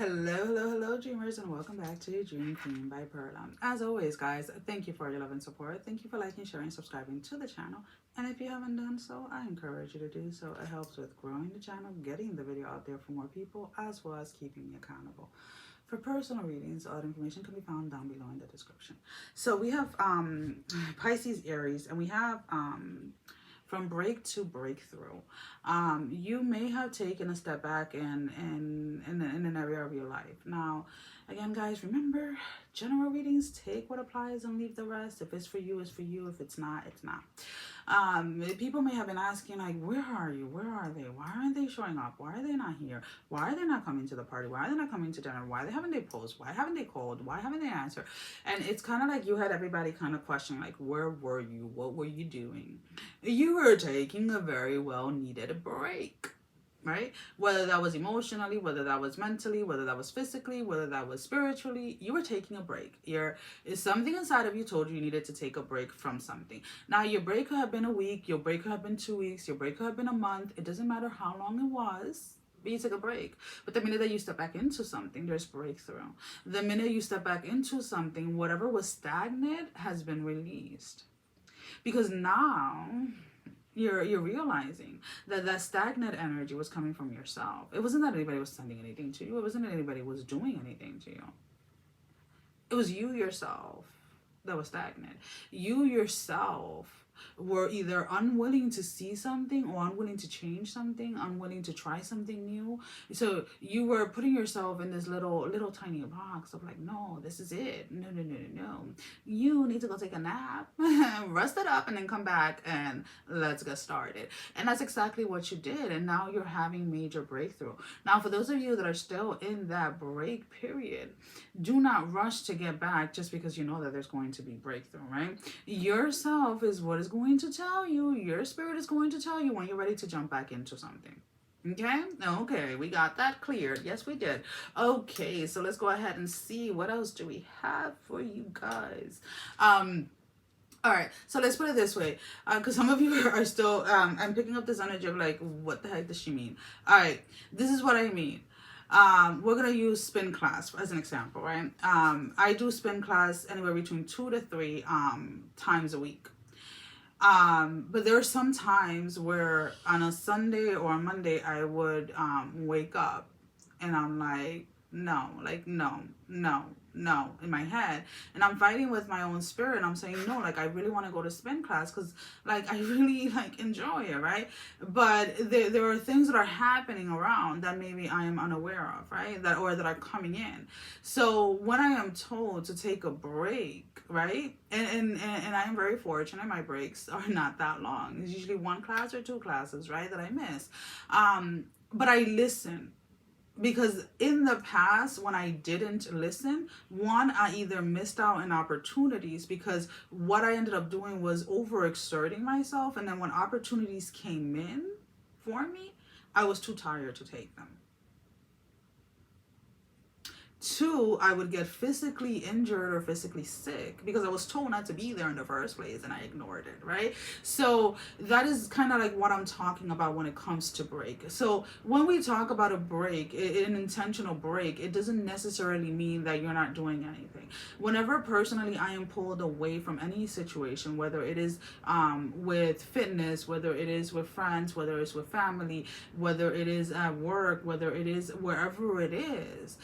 Hello, dreamers, and welcome back to Dream Queen by Perla. As always, guys, thank you for your love and support. Thank you for liking, sharing, subscribing to the channel. And if you haven't done so, I encourage you to do so. It helps with growing the channel, getting the video out there for more people, as well as keeping me accountable. For personal readings, all the information can be found down below in the description. So we have Pisces Aries, and we have from break to breakthrough. You may have taken a step back in an area of your life. Now, again, guys, remember, general readings, take what applies and leave the rest. If it's for you, it's for you. If it's not, it's not. People may have been asking, like, where are you? Where are they? Why aren't they showing up? Why are they not here? Why are they not coming to the party? Why are they not coming to dinner? Why haven't they posted? Why haven't they called? Why haven't they answered? And it's kind of like you had everybody kind of questioning, like, where were you? What were you doing? You were taking a very well needed break, right? Whether that was emotionally, whether that was mentally, whether that was physically, whether that was spiritually, you were taking a break. Is something inside of you told you needed to take a break from something. Now, your break could have been a week, your break could have been 2 weeks, your break could have been a month. It doesn't matter how long it was. But you took a break. But the minute that you step back into something, there's breakthrough. The minute you step back into something, whatever was stagnant has been released. Because now you're realizing that that stagnant energy was coming from yourself. It wasn't that anybody was sending anything to you. It wasn't that anybody was doing anything to you. It was you yourself that was stagnant. You yourself were either unwilling to see something or unwilling to change something, unwilling to try something new. So you were putting yourself in this little tiny box of like, no, this is it. No. You need to go take a nap, rest it up, and then come back and let's get started. And that's exactly what you did. And now you're having major breakthrough. Now, for those of you that are still in that break period, do not rush to get back just because you know that there's going to be breakthrough, right? Yourself is what is going to tell you. Your spirit is going to tell you when you're ready to jump back into something. Okay, we got that cleared. Yes, we did. Okay, so let's go ahead and see what else do we have for you guys. All right, so let's put it this way, because some of you are still, I'm picking up this energy of like, what the heck does she mean? All right, this is what I mean. We're going to use spin class as an example, right? I do spin class anywhere between 2 to 3 times a week. But there are some times where on a Sunday or a Monday, I would wake up and I'm like, no, in my head. And I'm fighting with my own spirit. And I'm saying, no, like, I really want to go to spin class because, like, I really, like, enjoy it, right? But there are things that are happening around that maybe I am unaware of, right? That are coming in. So when I am told to take a break, right? And I am very fortunate. My breaks are not that long. It's usually 1 class or 2 classes, right, that I miss. But I listen. Because in the past, when I didn't listen, one, I either missed out on opportunities because what I ended up doing was overexerting myself. And then when opportunities came in for me, I was too tired to take them. 2, I would get physically injured or physically sick because I was told not to be there in the first place and I ignored it, right? So that is kind of like what I'm talking about when it comes to break. So when we talk about a break, an intentional break, it doesn't necessarily mean that you're not doing anything. Whenever personally I am pulled away from any situation, whether it is with fitness, whether it is with friends, whether it's with family, whether it is at work, whether it is wherever it is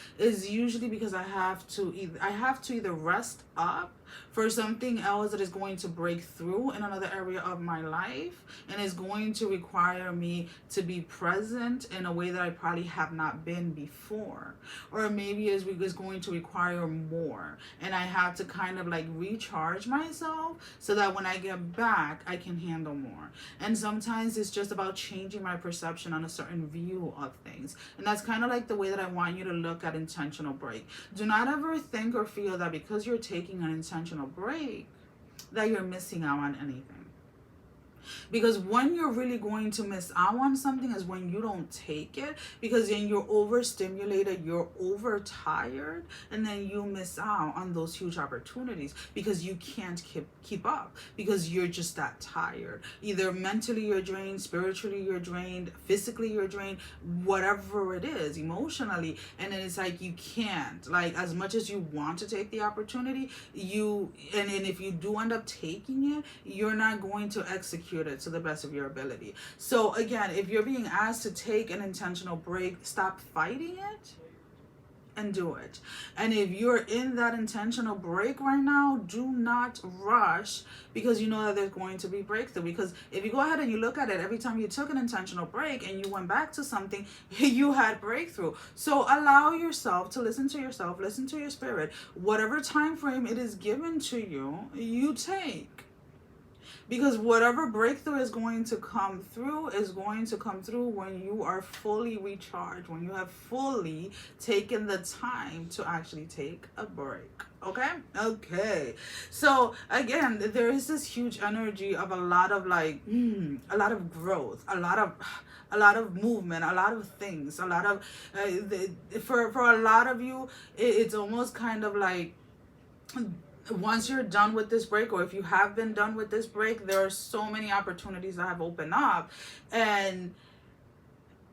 usually because I have to either rest up for something else that is going to break through in another area of my life and is going to require me to be present in a way that I probably have not been before, or maybe is going to require more, and I have to kind of like recharge myself so that when I get back I can handle more. And sometimes it's just about changing my perception on a certain view of things, and that's kind of like the way that I want you to look at intentional break. Do not ever think or feel that because you're taking an intentional break that you're missing out on anything. Because when you're really going to miss out on something is when you don't take it, because then you're overstimulated, you're overtired, and then you miss out on those huge opportunities because you can't keep up, because you're just that tired. Either mentally you're drained, spiritually you're drained, physically you're drained, whatever it is, emotionally. And then it's like you can't, like, as much as you want to take the opportunity, and if you do end up taking it, you're not going to execute it to the best of your ability. So again, if you're being asked to take an intentional break, stop fighting it and do it. And if you're in that intentional break right now, do not rush, because you know that there's going to be breakthrough. Because if you go ahead and you look at it, every time you took an intentional break and you went back to something, you had breakthrough. So allow yourself to listen to yourself, listen to your spirit. Whatever time frame it is given to you, you take. Because whatever breakthrough is going to come through is going to come through when you are fully recharged, when you have fully taken the time to actually take a break. Okay. So again, there is this huge energy of a lot of like a lot of growth, a lot of movement, a lot of things, a lot of for a lot of you, it's almost kind of like, once you're done with this break, or if you have been done with this break, there are so many opportunities that have opened up. And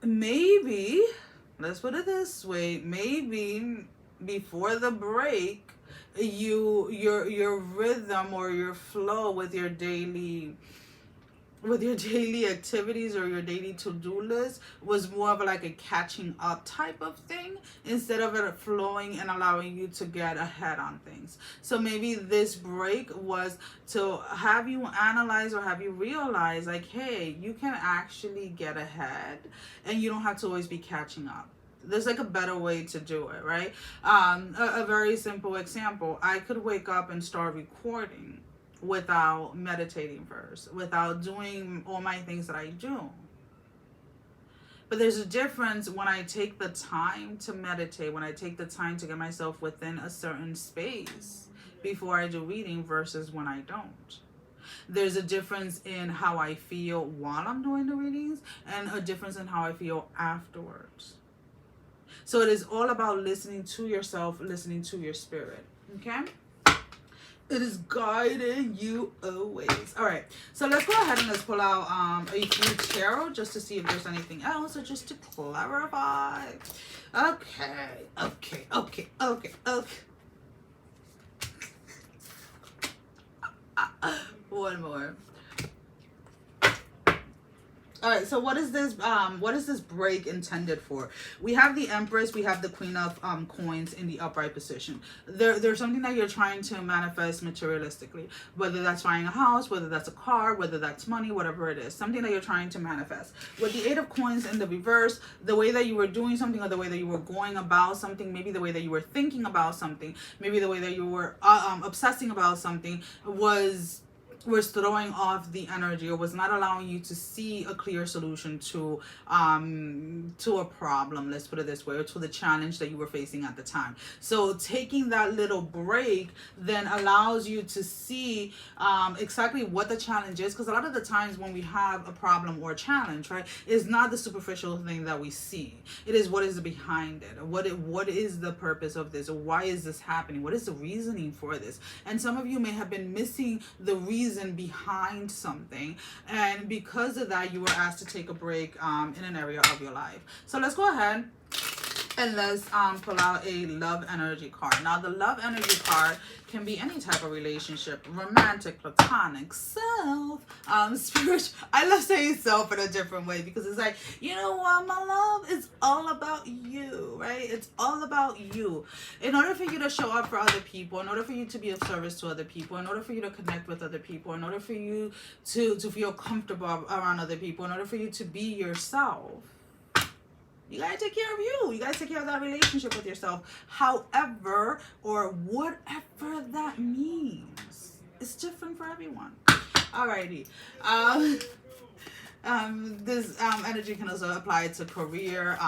maybe, let's put it this way, maybe before the break, your rhythm or your flow with your daily activities or your daily to-do list was more of like a catching up type of thing, instead of it flowing and allowing you to get ahead on things. So maybe this break was to have you analyze or have you realize, like, hey, you can actually get ahead and you don't have to always be catching up. There's like a better way to do it, right? A very simple example, I could wake up and start recording without meditating first, without doing all my things that I do. But there's a difference when I take the time to meditate, when I take the time to get myself within a certain space before I do reading versus when I don't. There's a difference in how I feel while I'm doing the readings and a difference in how I feel afterwards. So it is all about listening to yourself, listening to your spirit, okay? It is guiding you always. All right, so let's go ahead and let's pull out a few tarot just to see if there's anything else, or just to clarify. Okay. One more. All right, so what is this break intended for? We have the Empress, we have the Queen of Coins in the upright position. There's something that you're trying to manifest materialistically, whether that's buying a house, whether that's a car, whether that's money, whatever it is, something that you're trying to manifest. With the Eight of Coins in the reverse, the way that you were doing something, or the way that you were going about something, maybe the way that you were thinking about something, maybe the way that you were obsessing about something was throwing off the energy, or was not allowing you to see a clear solution to a problem, let's put it this way, or to the challenge that you were facing at the time. So taking that little break then allows you to see exactly what the challenge is, because a lot of the times when we have a problem or a challenge, right, is not the superficial thing that we see. It is what is behind it. What is the purpose of this? Or why is this happening? What is the reasoning for this? And some of you may have been missing the reason behind something, and because of that you were asked to take a break in an area of your life. So let's go ahead and let's pull out a love energy card. Now the love energy card can be any type of relationship, romantic, platonic, self, spiritual. I love saying self in a different way, because it's like, you know what, my love, it's all about you, right? It's all about you. In order for you to show up for other people, in order for you to be of service to other people, in order for you to connect with other people, in order for you to feel comfortable around other people, in order for you to be yourself, you gotta take care of you. You gotta take care of that relationship with yourself. However, or whatever that means, it's different for everyone. Alrighty. This energy can also apply to career,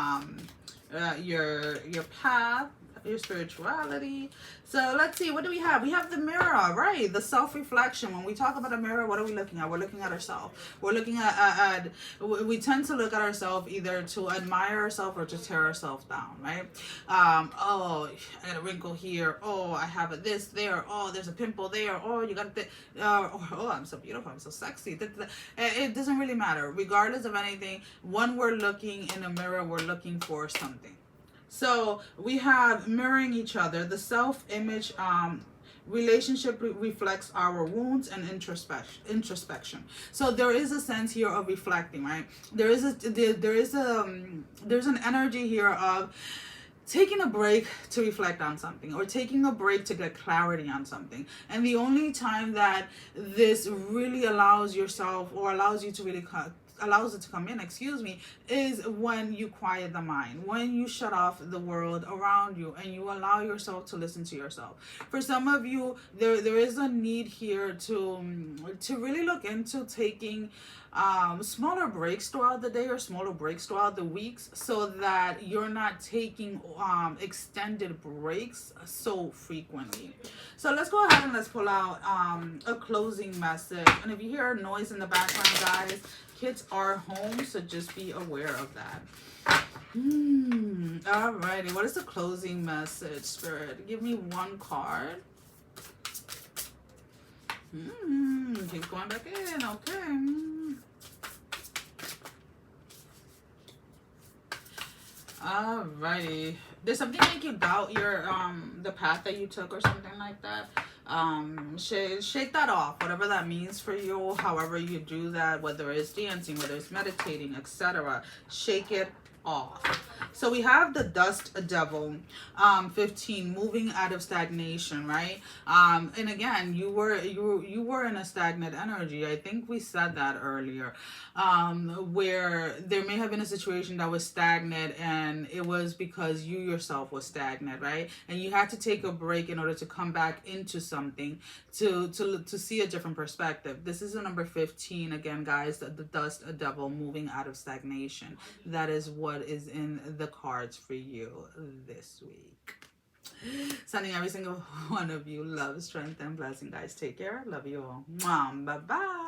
your path, your spirituality. So let's see, what do we have? We have the mirror, right? The self-reflection. When we talk about a mirror, what are we looking at? We're looking at ourselves. We're looking at we tend to look at ourselves either to admire ourselves or to tear ourselves down, right? Oh, I got a wrinkle here. Oh, I have a this there. Oh, there's a pimple there. Oh, you got this. Oh, I'm so beautiful. I'm so sexy. It doesn't really matter. Regardless of anything, when we're looking in a mirror, we're looking for something. So we have mirroring each other. The self-image relationship reflects our wounds and introspection. So there is a sense here of reflecting, right? There's an energy here of taking a break to reflect on something, or taking a break to get clarity on something. And the only time that this really allows yourself, or allows you to really allows it to come in, excuse me, is when you quiet the mind, when you shut off the world around you and you allow yourself to listen to yourself. For some of you, there is a need here to really look into taking smaller breaks throughout the day, or smaller breaks throughout the weeks, so that you're not taking extended breaks so frequently. So let's go ahead and let's pull out a closing message. And if you hear a noise in the background, guys, kids are home, so just be aware of that. Alrighty, what is the closing message, Spirit? Give me one card. Keep going back in. Okay. Alrighty. Did something make you doubt your the path that you took, or something like that? Shake that off, whatever that means for you, however you do that, whether it's dancing, whether it's meditating, etc. Shake it off. So we have the dust devil, 15, moving out of stagnation, right? And again, you were in a stagnant energy. I think we said that earlier, where there may have been a situation that was stagnant, and it was because you yourself was stagnant, right? And you had to take a break in order to come back into something, to see a different perspective. This is a number 15 again, guys. The dust devil, moving out of stagnation. That is what is in the cards for you this week. Sending every single one of you love, strength, and blessing, guys. Take care. Love you all. Bye bye.